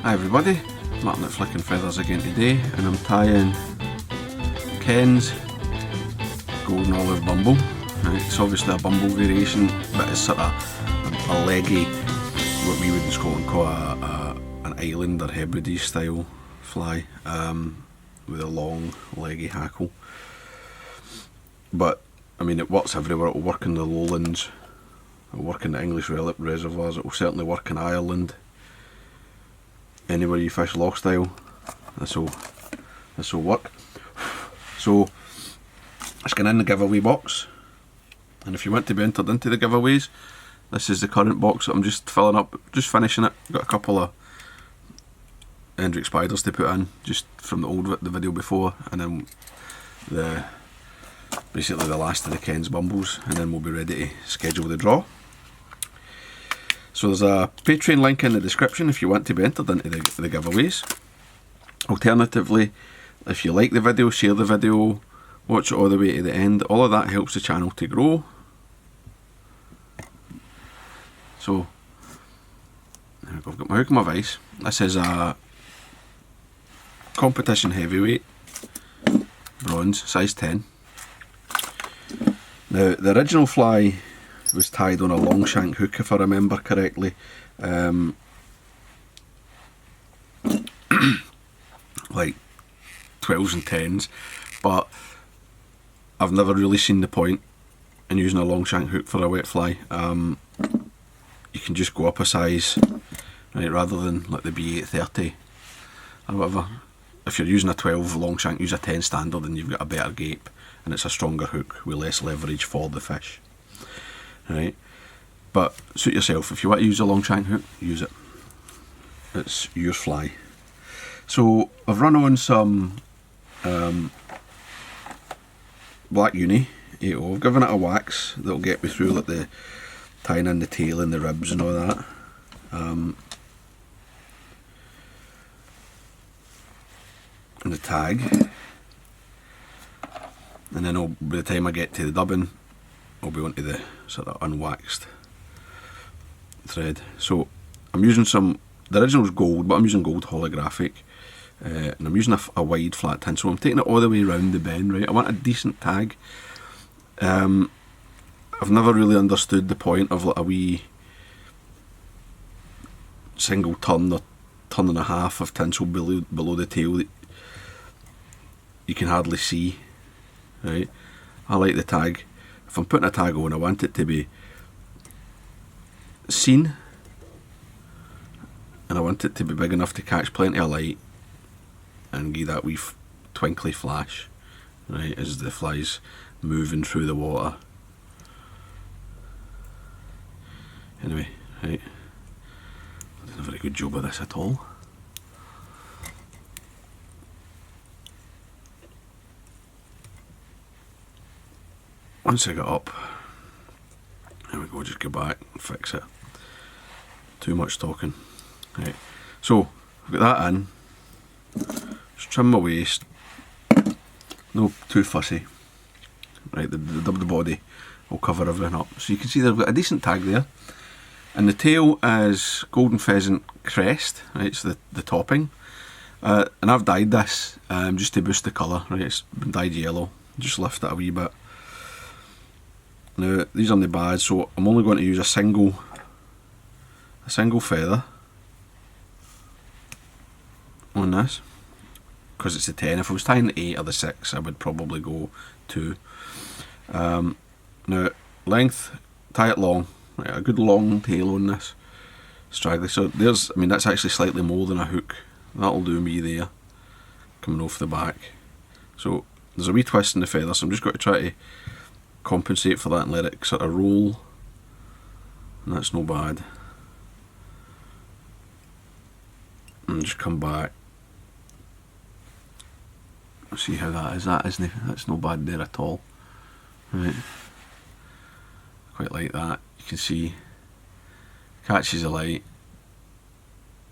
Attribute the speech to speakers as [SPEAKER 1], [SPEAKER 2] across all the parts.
[SPEAKER 1] Hi everybody, Martyn at Flicking Feathers again today, and I'm tying Ken's golden olive bumble. Right, it's obviously a bumble variation, but it's sort of a leggy, what we would in Scotland call an island or Hebrides style fly, with a long leggy hackle. But I mean, it works everywhere. It'll work in the lowlands, it'll work in the English reservoirs, it'll certainly work in Ireland. Anywhere you fish loch style, this will work. So let's get in the giveaway box, and if you want to be entered into the giveaways, this is the current box that I'm just filling up, just finishing it. Got a couple of Hendrick spiders to put in, just from the video before, and then basically the last of the Ken's bumbles, and then we'll be ready to schedule the draw. So there's a Patreon link in the description if you want to be entered into the giveaways. Alternatively, if you like the video, share the video, watch it all the way to the end. All of that helps the channel to grow. So, I've got my hook and my vise. This is a competition heavyweight, bronze, size 10. Now, the original fly was tied on a long shank hook, if I remember correctly. Like 12s and 10s, but I've never really seen the point in using a long shank hook for a wet fly. You can just go up a size, right, rather than like the B830 or whatever. If you're using a 12 long shank, use a 10 standard and you've got a better gape and it's a stronger hook with less leverage for the fish. Right, but suit yourself. If you want to use a long shank hook, use it. It's your fly. So I've run on some black uni 8/0. I've given it a wax that'll get me through like the tying in the tail and the ribs and all that. And the tag, and then by the time I get to the dubbing, I'll be onto the sort of unwaxed thread. So I'm using the original's gold, but I'm using gold holographic, and I'm using a wide flat tin, so I'm taking it all the way around the bend, right? I want a decent tag. I've never really understood the point of like a wee single turn or turn and a half of tinsel below the tail that you can hardly see, right? I like the tag. If I'm putting a tag on, I want it to be seen, and I want it to be big enough to catch plenty of light and give that wee twinkly flash, right, as the fly's moving through the water. Anyway, right, I did a very good job of this at all. Once I got up, there we go, just go back and fix it. Too much talking. Right, so I've got that in. Just trim my waist. No too fussy. Right, the body will cover everything up. So you can see that I've got a decent tag there. And the tail is golden pheasant crest, right, it's the topping. And I've dyed this just to boost the colour, right, it's been dyed yellow. Just lift it a wee bit. Now these aren't the bad, so I'm only going to use a single feather on this, because it's a 10. If I was tying the 8 or the 6, I would probably go 2. Now length, tie it long, right, a good long tail on this, straggly. So I mean that's actually slightly more than a hook. That'll do me there, coming off the back. So there's a wee twist in the feather, so I'm just going to try to compensate for that and let it sort of roll, and that's no bad. And just come back. See how that is. That's no bad there at all. Right, quite like that. You can see catches the light,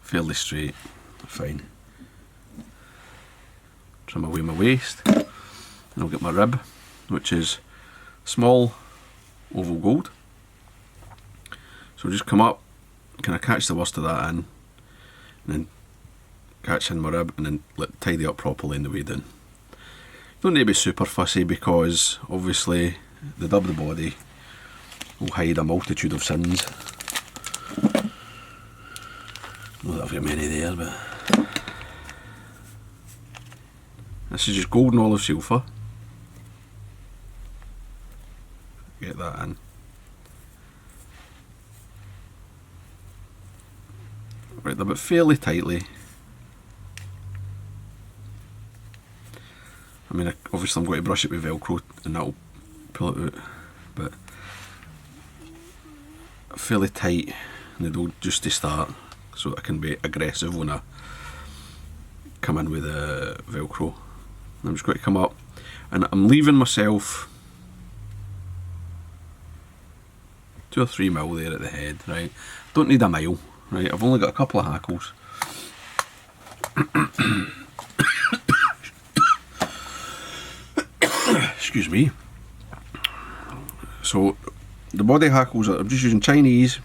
[SPEAKER 1] fairly straight, fine. Trim away my waist, and I'll get my rib, which is small oval gold. So just come up, kind of catch the worst of that in, and then catch in my rib, and then tidy up properly on the way down. Don't need to be super fussy, because obviously the dub of the body will hide a multitude of sins. Not that I've got many there, but this is just golden olive sulphur. Get that in. Right there, but fairly tightly. I mean, obviously I'm going to brush it with Velcro and that'll pull it out, but fairly tight needle just to start, so that I can be aggressive when I come in with the Velcro. And I'm just going to come up, and I'm leaving myself 2 or 3 mil there at the head, right? Don't need a mile, right? I've only got a couple of hackles. Excuse me. So the body hackles, I'm just using Chinese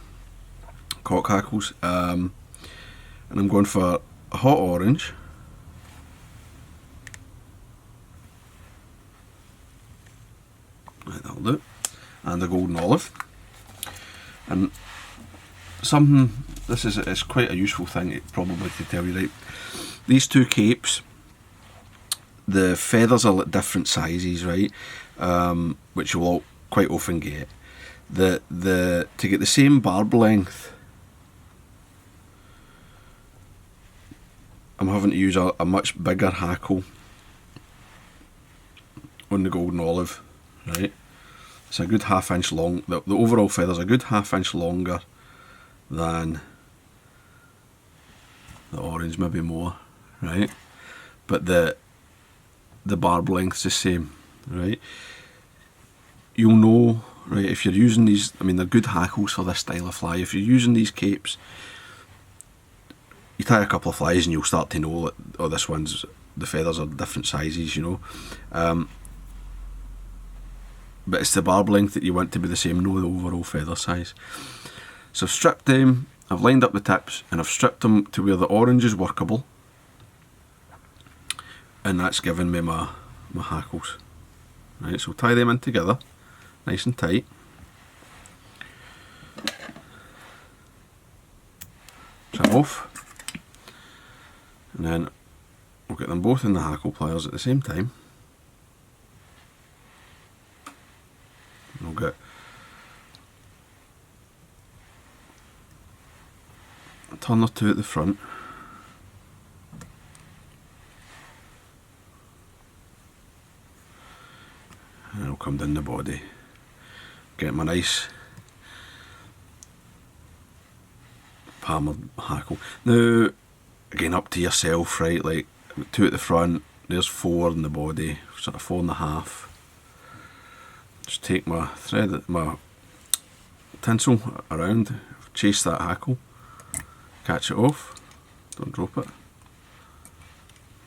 [SPEAKER 1] cock hackles, and I'm going for a hot orange, right, that'll do, and a golden olive. And something, this is it's quite a useful thing probably to tell you, right? These 2 capes, the feathers are at different sizes, right? Which you'll all quite often get. To get the same barb length, I'm having to use a much bigger hackle on the golden olive, right? It's a good 1/2 inch long. The overall feather's a good 1/2 inch longer than the orange, maybe more, right? But the barb length's the same, right? You'll know, right, if you're using these, I mean, they're good hackles for this style of fly. If you're using these capes, you tie a couple of flies and you'll start to know that, oh, this one's, the feathers are different sizes, you know. But it's the barb length that you want to be the same, no the overall feather size. So I've stripped them, I've lined up the tips, and I've stripped them to where the orange is workable, and that's given me my hackles. Right, so tie them in together, nice and tight. Trim off, and then we'll get them both in the hackle pliers at the same time. We'll get a turn or 2 at the front, and I'll come down the body, get my nice palmed hackle. Now, again, up to yourself, right? Like 2 at the front, there's 4 in the body, sort of 4.5. Just take my thread, my tinsel around, chase that hackle, catch it off, don't drop it,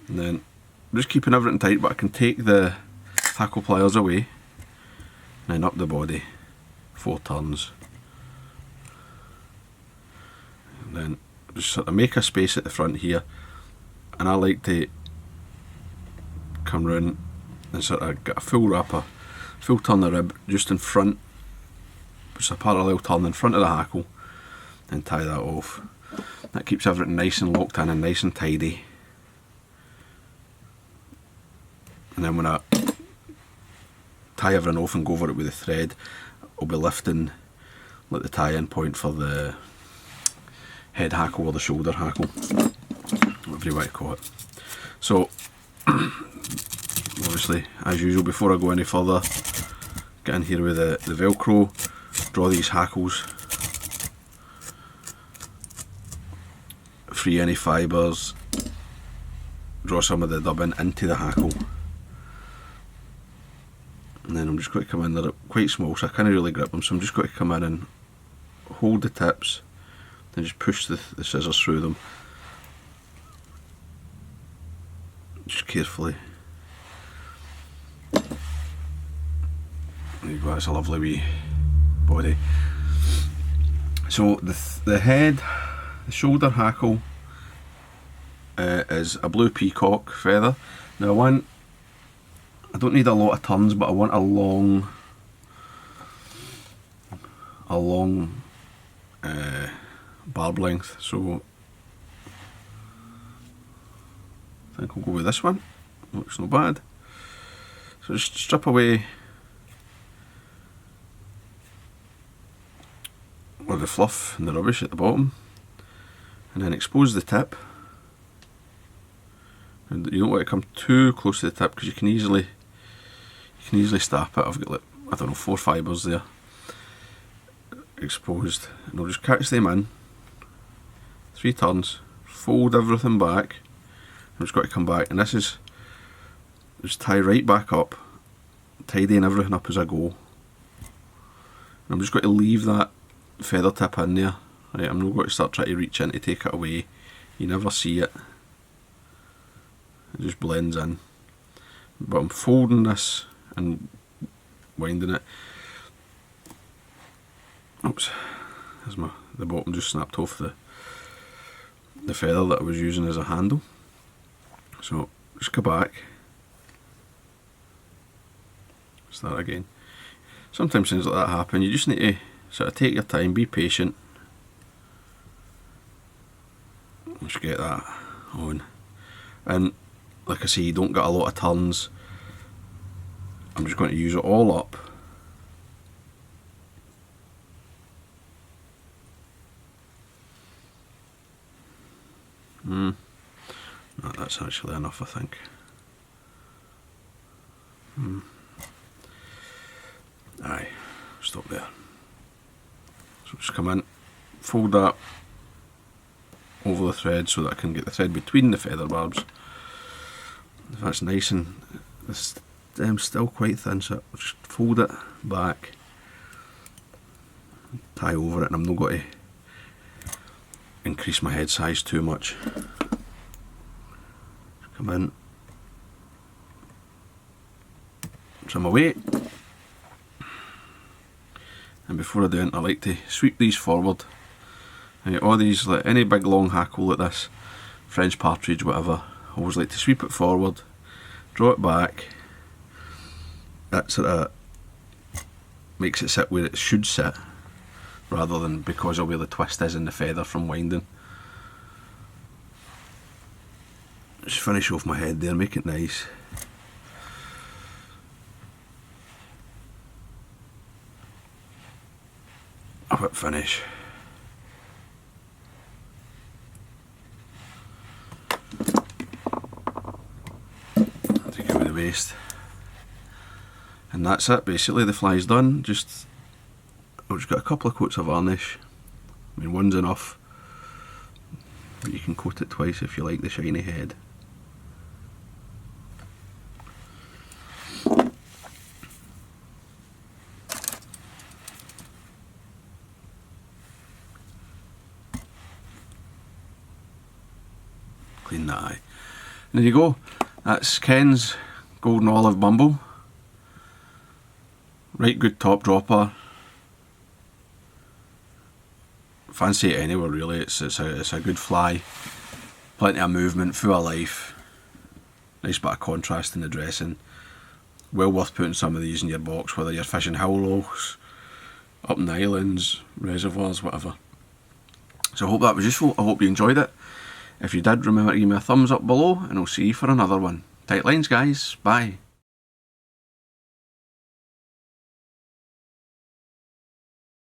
[SPEAKER 1] and then I'm just keeping everything tight, but I can take the hackle pliers away, and then up the body, 4 turns, and then just sort of make a space at the front here, and I like to come round and sort of get a full wrapper, full turn of rib just in front, just a parallel turn in front of the hackle, and tie that off. That keeps everything nice and locked in and nice and tidy. And then when I tie everything off and go over it with the thread, I'll be lifting like the tie-in point for the head hackle or the shoulder hackle, whatever you want to call it. So obviously, as usual, before I go any further, get in here with the Velcro, draw these hackles, free any fibres, draw some of the dubbing into the hackle, and then I'm just going to come in, they're quite small so I can't really grip them, so I'm just going to come in and hold the tips, then just push the scissors through them, just carefully. There you go, that's a lovely wee body. So the head, the shoulder hackle is a blue peacock feather. Now I don't need a lot of turns, but I want a long barb length, so I think I'll go with this one. Looks not bad. So just strip away all the fluff and the rubbish at the bottom, and then expose the tip. And you don't want to come too close to the tip because you can easily snap it. I've got, like, I don't know, 4 fibres there exposed, and I'll just catch them in 3 turns, fold everything back. I'm just got to come back, and this is just tie right back up, tidying everything up as I go. And I'm just going to leave that feather tip in there. Right, I'm not going to start trying to reach in to take it away. You never see it. It just blends in. But I'm folding this and winding it. Oops, there's the bottom just snapped off the feather that I was using as a handle. So just go back, start again. Sometimes things like that happen. You just need to sort of take your time, be patient. Just get that on. And like I say, you don't get a lot of turns. I'm just going to use it all up. No, that's actually enough, I think. Aye, stop there. So just come in, fold that over the thread so that I can get the thread between the feather barbs. If that's nice, and the stem's still quite thin, so I'll just fold it back, tie over it, and I'm not going to increase my head size too much. Come in, trim away, and before I do it, I like to sweep these forward. All these, like any big long hackle like this, French partridge, whatever, I always like to sweep it forward, draw it back. That sort of makes it sit where it should sit, rather than because of where the twist is in the feather from winding. Just finish off my head there, make it nice. A whip finish. Take away the waste. And that's it, basically. The fly's done. I've just got a couple of coats of varnish. I mean, one's enough, but you can coat it twice if you like the shiny head. Clean that eye. And there you go. That's Ken's golden olive bumble. Right good top dropper. Fancy it anywhere really. It's a good fly. Plenty of movement, full of life. Nice bit of contrast in the dressing. Well worth putting some of these in your box, whether you're fishing lochs, up in the islands, reservoirs, whatever. So I hope that was useful. I hope you enjoyed it. If you did, remember to give me a thumbs up below, and I'll see you for another one. Tight lines, guys. Bye.